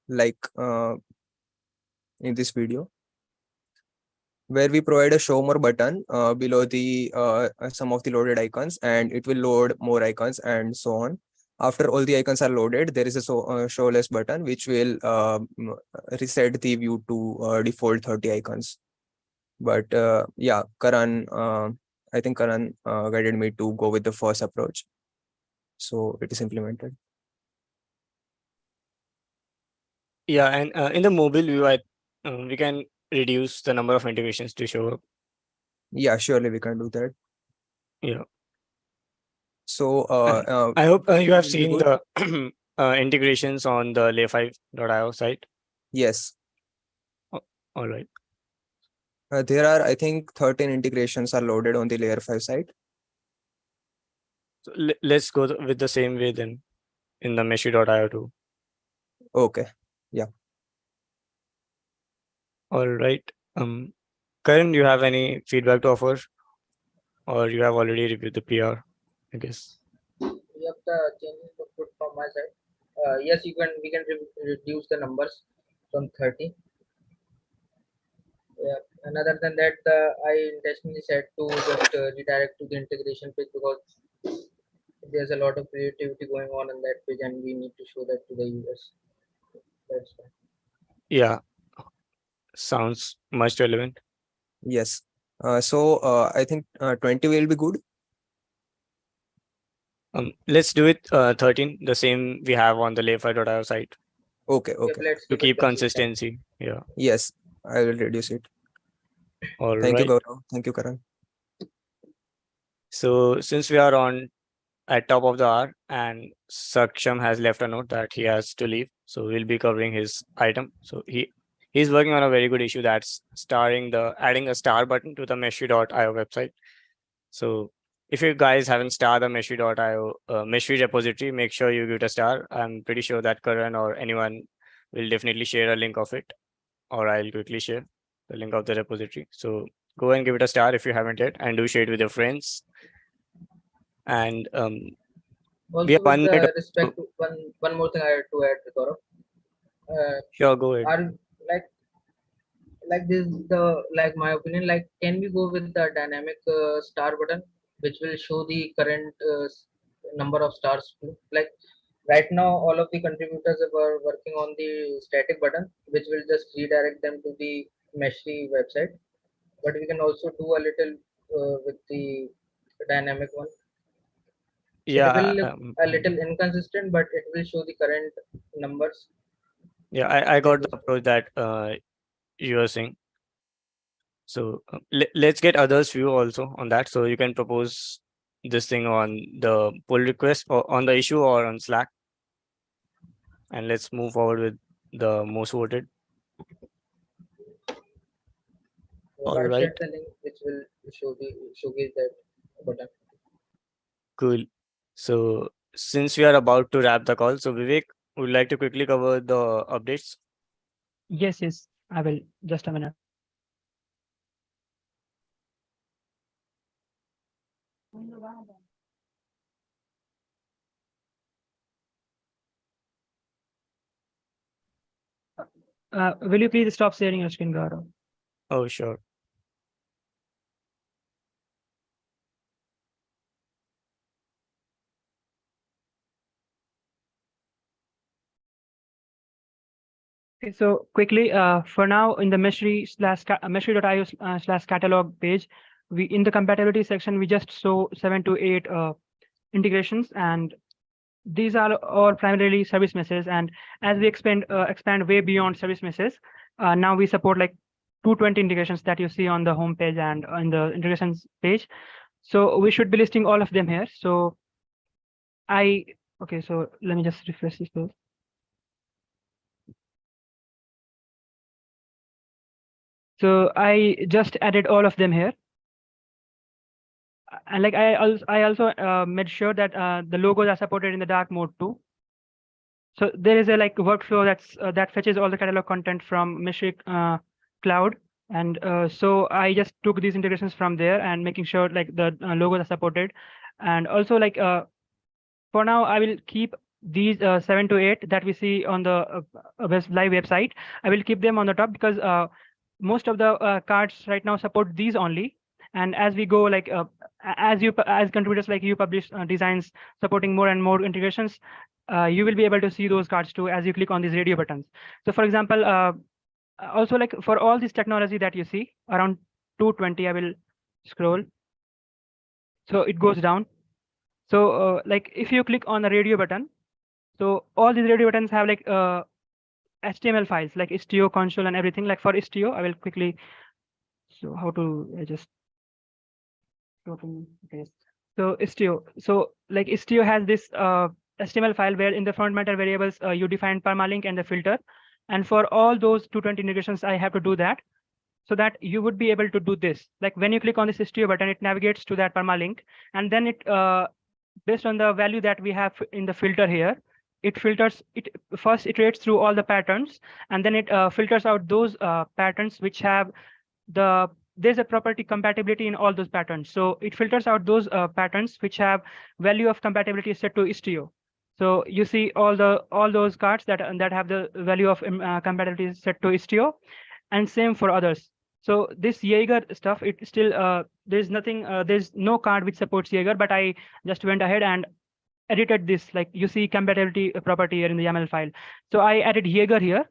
like in this video, where we provide a show more button below the some of the loaded icons, and it will load more icons and so on. After all the icons are loaded, there is a show less button which will reset the view to default 30 icons. But yeah, Karan, I think Karan guided me to go with the first approach. So it is implemented. Yeah, and in the mobile view, we can reduce the number of integrations to show up. Yeah, surely we can do that. Yeah. So I hope you have will be seen good. the integrations on the layer5.io site. Yes. All right. There are, I think, 13 integrations are loaded on the layer 5 site. So let's go with the same way then in the Meshy.io too. Okay. Yeah. All right. Karan, you have any feedback to offer, or you have already reviewed the PR? I guess. Yep, the changes were good from my side. Yes, we can reduce the numbers from 30. Yeah, and other than that, I intentionally said to just redirect to the integration page because there's a lot of creativity going on in that page, and we need to show that to the users. That's fine. Yeah, sounds much relevant. Yes. So I think 20 will be good. Let's do it 13, the same we have on the layer5.io site. Okay. Okay. To keep consistency. Yeah. Yes, I will reduce it. All Thank you, right. Gaurav. Thank you, Karan. So since we are on at top of the hour and Saksham has left a note that he has to leave, so we'll be covering his item. So he's working on a very good issue that's adding a star button to the Meshy.io website. So if you guys haven't starred the Meshy.io Meshy repository, make sure you give it a star. I'm pretty sure that Karan or anyone will definitely share a link of it, or I'll quickly share the link of the repository. So go and give it a star if you haven't yet, and do share it with your friends. And Also, we have 1 with minute. respect to one more thing I had to add, Gaurav. Sure, go ahead. Are like this my opinion, like can we go with the dynamic star button which will show the current number of stars? Like right now all of the contributors are working on the static button which will just redirect them to the Meshy website, but we can also do a little with the dynamic one. It Yeah, will look a little inconsistent, but it will show the current numbers. yeah, I got the approach that you are saying. So let's get others' view also on that. So you can propose this thing on the pull request or on the issue or on Slack, and let's move forward with the most voted. All I'll right. share the link which will showcase that button. Cool. So since we are about to wrap the call, so Vivek, would like to quickly cover the updates? Yes, I will. Just a minute. Will you please stop sharing your screen, Gaurav? Oh, sure. Okay, so quickly, for now, in the Meshy.io/catalog page, we in the compatibility section we just show 7 to 8 integrations, and these are all primarily service meshes. And as we expand way beyond service meshes, now we support like 220 integrations that you see on the home page and on the integrations page. So we should be listing all of them here. So okay, so let me just refresh this page. So I just added all of them here. And like I also made sure that the logos are supported in the dark mode too. So there is a like workflow that fetches all the catalog content from Meshmap cloud. And so I just took these integrations from there and making sure like the logos are supported. And also like for now, I will keep these 7 to 8 that we see on the live website. I will keep them on the top because most of the cards right now support these only. And as we go, like as contributors like you publish designs supporting more and more integrations, you will be able to see those cards too as you click on these radio buttons. So for example, also like for all this technology that you see around 220, I will scroll. So it goes down. So like if you click on the radio button, so all these radio buttons have like HTML files like istio console and everything. Like for istio, I will quickly. So how to I just okay. So istio. So like istio has this HTML file where in the front matter variables you define permalink and the filter, and for all those 220 integrations, I have to do that, so that you would be able to do this. Like when you click on this istio button, it navigates to that permalink, and then it based on the value that we have in the filter here, it filters it first iterates through all the patterns, and then it filters out those patterns which have there's a property compatibility in all those patterns. So it filters out those patterns which have value of compatibility set to istio. So you see all those cards that have the value of compatibility set to istio, and same for others. So this Jaeger stuff, it still there's nothing, there's no card which supports Jaeger, but I just went ahead and edited this. Like you see compatibility property here in the YAML file. So I added Jaeger here.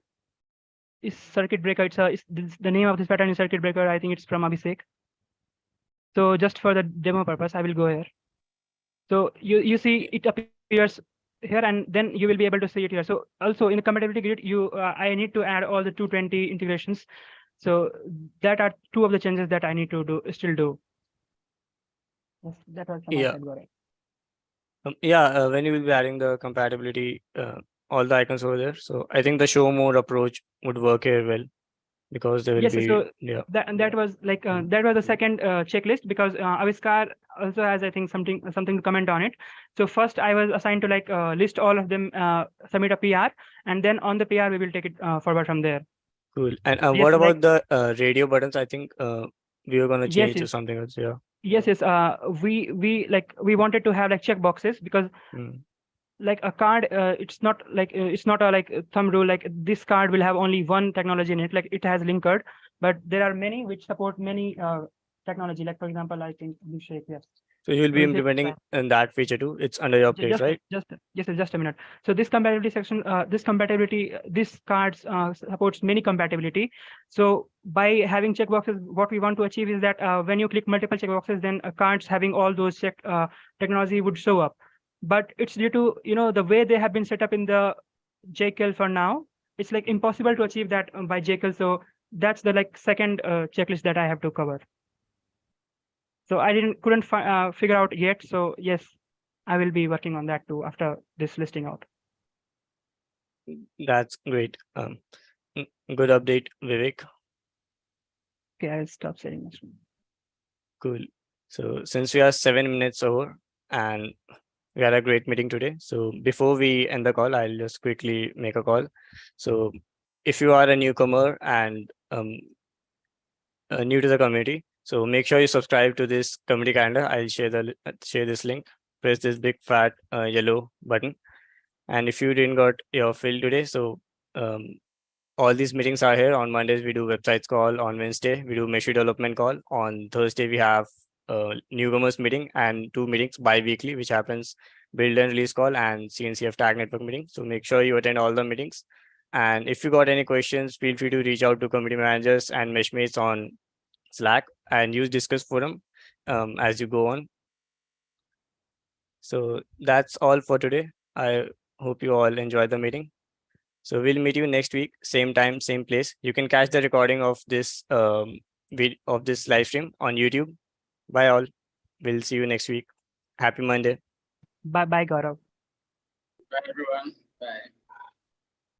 Is circuit breaker. It's the name of this pattern is circuit breaker. I think it's from Abhishek. So just for the demo purpose, I will go here. So you see it appears here, and then you will be able to see it here. So also in the compatibility grid, I need to add all the 220 integrations. So that are two of the changes that I need to still do. Yes, that was from my side, Gaurav. When you will be adding the compatibility, all the icons over there. So I think the show more approach would work here well, because there will be so that was like that was the second checklist, because Aviskar also has, I think, something to comment on it. So first I was assigned to like list all of them, submit a PR, and then on the PR we will take it forward from there. Cool. And what about the radio buttons? I think we were gonna change to something else. Yeah. Yes. We wanted to have like check boxes, because like a card, it's not a like thumb rule like this card will have only one technology in it. Like it has linker, but there are many which support many technology. Like for example, I think Abhishek, yes. So you will be implementing in that feature too. It's under your updates, right? Just a minute. So this compatibility section, this cards supports many compatibility. So by having checkboxes, what we want to achieve is that when you click multiple checkboxes, then cards having all those technology would show up. But it's due to the way they have been set up in the JKL for now. It's like impossible to achieve that by JKL. So that's the like second checklist that I have to cover. So I couldn't figure out yet. So yes, I will be working on that too after this listing out. That's great. Good update, Vivek. Okay, I'll stop sharing this one. Cool. So since we are 7 minutes over and we had a great meeting today, so before we end the call, I'll just quickly make a call. So if you are a newcomer and new to the community, so make sure you subscribe to this community calendar. I'll share this link. Press this big fat yellow button. And if you didn't got your fill today, so all these meetings are here. On Mondays we do websites call. On Wednesday we do Meshmap development call. On Thursday we have newcomers meeting and 2 meetings bi-weekly, which happens build and release call and CNCF tag network meeting. So make sure you attend all the meetings. And if you got any questions, feel free to reach out to community managers and meshmates on Slack and use Discuss forum as you go on. So that's all for today. I hope you all enjoyed the meeting. So we'll meet you next week, same time, same place. You can catch the recording of this of this live stream on YouTube. Bye all. We'll see you next week. Happy Monday. Bye, Gaurav. Bye, everyone. Bye.